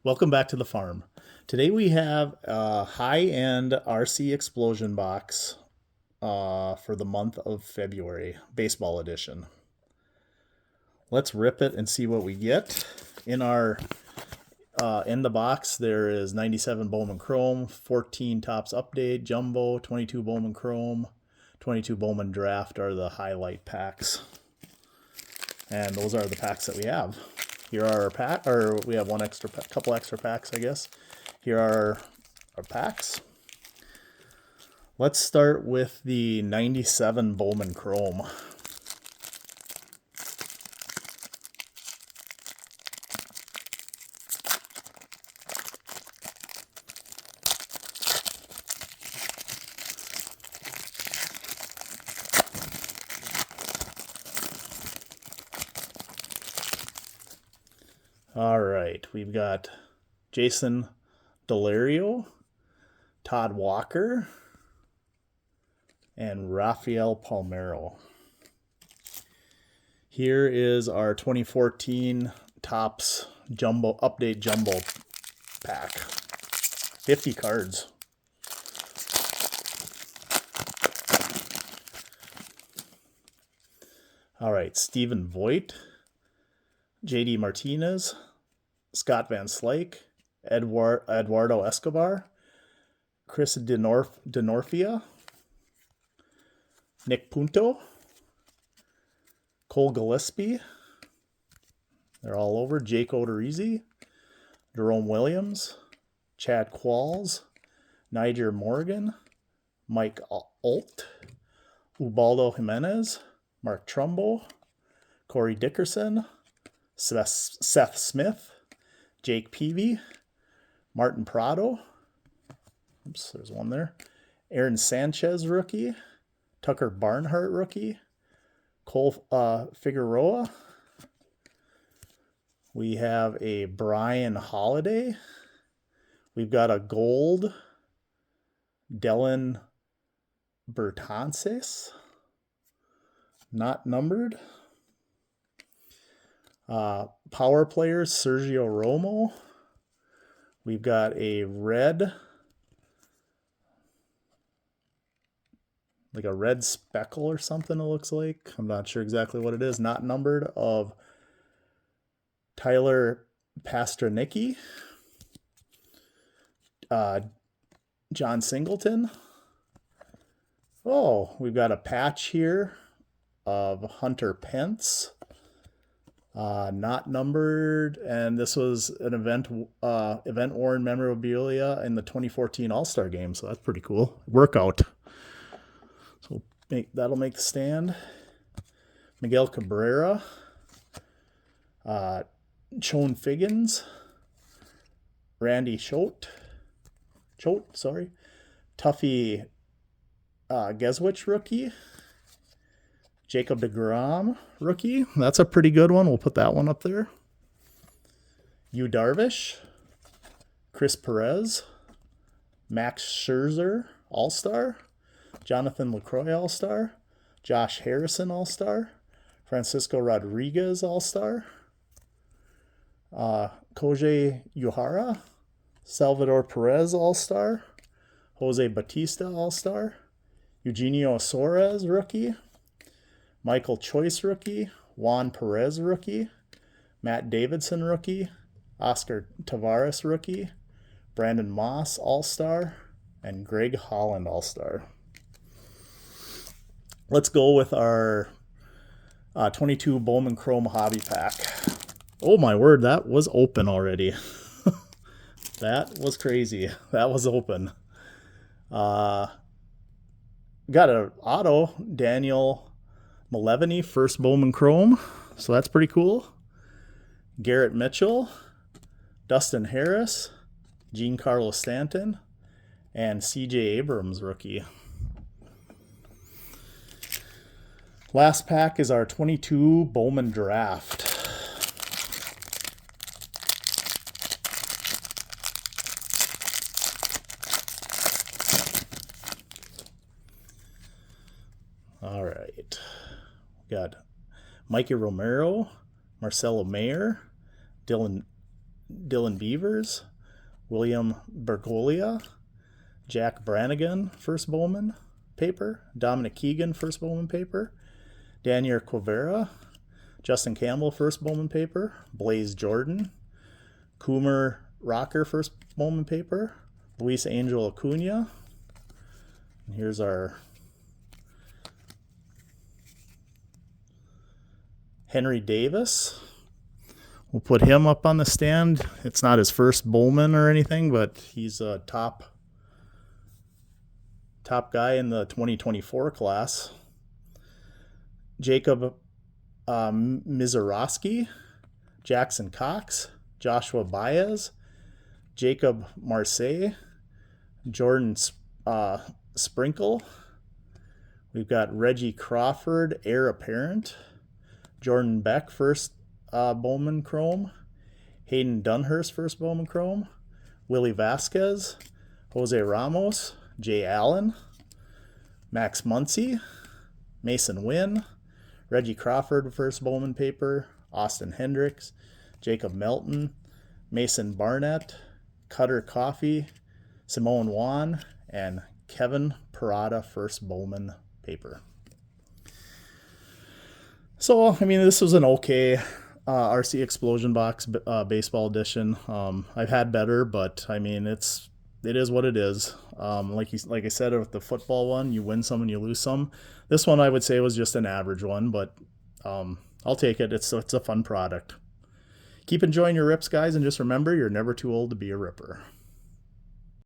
Welcome back to the farm. Today we have a high-end RC Explosion box for the month of February, baseball edition. Let's rip it and see what we get. In the box there is 97 Bowman Chrome, 14 Topps Update Jumbo, 22 Bowman Chrome, 22 Bowman Draft are the highlight packs. And those are the packs that we have. Here are our pack, or we have couple extra packs, I guess. Here are our packs. Let's start with the 97 Bowman Chrome. All right, we've got Jason Delario, Todd Walker, and Rafael Palmeiro. Here is our 2014 Topps Jumbo Update Jumbo pack. 50 cards. All right, Stephen Voigt, JD Martinez, Scott Van Slyke, Eduardo Escobar, Chris Denorfia, Nick Punto, Cole Gillespie, they're all over, Jake Odorizzi, Jerome Williams, Chad Qualls, Niger Morgan, Mike Alt, Ubaldo Jimenez, Mark Trumbo, Corey Dickerson, Seth Smith, Jake Peavy, Martin Prado, oops, there's one there, Aaron Sanchez rookie, Tucker Barnhart rookie, Cole Figueroa. We have a Brian Holiday. We've got a gold Dylan Bertances, not numbered. Power players, Sergio Romo. We've got a red, like a red speckle or something it looks like. I'm not sure exactly what it is. Not numbered, of Tyler Pasternicki. John Singleton. Oh, we've got a patch here of Hunter Pence. Not numbered, and this was an event worn memorabilia in the 2014 All-Star game, so that's pretty cool. Workout. So that'll make the stand. Miguel Cabrera, Chone Figgins, Randy Choate, Tuffy Geswich rookie, Jacob deGrom rookie. That's a pretty good one. We'll put that one up there. Yu Darvish, Chris Perez, Max Scherzer All-Star, Jonathan LaCroix All-Star, Josh Harrison All-Star, Francisco Rodriguez All-Star, Koji Uehara, Salvador Perez All-Star, Jose Bautista All-Star, Eugenio Suarez rookie, Michael Choice rookie, Juan Perez rookie, Matt Davidson rookie, Oscar Taveras rookie, Brandon Moss All-Star, and Greg Holland All-Star. Let's go with our 22 Bowman Chrome Hobby Pack. Oh my word, that was open already. That was crazy. That was open. Got an auto, Daniel Malevany, first Bowman Chrome, so that's pretty cool. Garrett Mitchell, Dustin Harris, Giancarlo Stanton, and CJ Abrams rookie. Last pack is our 22 Bowman Draft. All right. Got Mikey Romero, Marcelo Mayer, Dylan Dylan Beavers, William Bergolia, Jack Brannigan, first Bowman paper, Dominic Keegan, first Bowman paper, Daniel Quivera, Justin Campbell, first Bowman paper, Blaze Jordan, Coomer Rocker, first Bowman paper, Luis Angel Acuna. And here's our Henry Davis. We'll put him up on the stand. It's not his first Bowman or anything, but he's a top guy in the 2024 class. Jacob Mizorowski, Jackson Cox, Joshua Baez, Jacob Marseille, Jordan Sprinkle. We've got Reggie Crawford, heir apparent. Jordan Beck, first Bowman Chrome. Hayden Dunhurst, first Bowman Chrome. Willie Vasquez, Jose Ramos, Jay Allen, Max Muncy, Mason Wynn, Reggie Crawford, first Bowman paper, Austin Hendricks, Jacob Melton, Mason Barnett, Cutter Coffee, Simone Wan, and Kevin Parada, first Bowman paper. So, I mean, this was an okay RC Explosion Box baseball edition. I've had better, but I mean, it is what it is. Like I said with the football one, you win some and you lose some. This one I would say was just an average one, but I'll take it. It's a fun product. Keep enjoying your rips, guys, and just remember, you're never too old to be a ripper.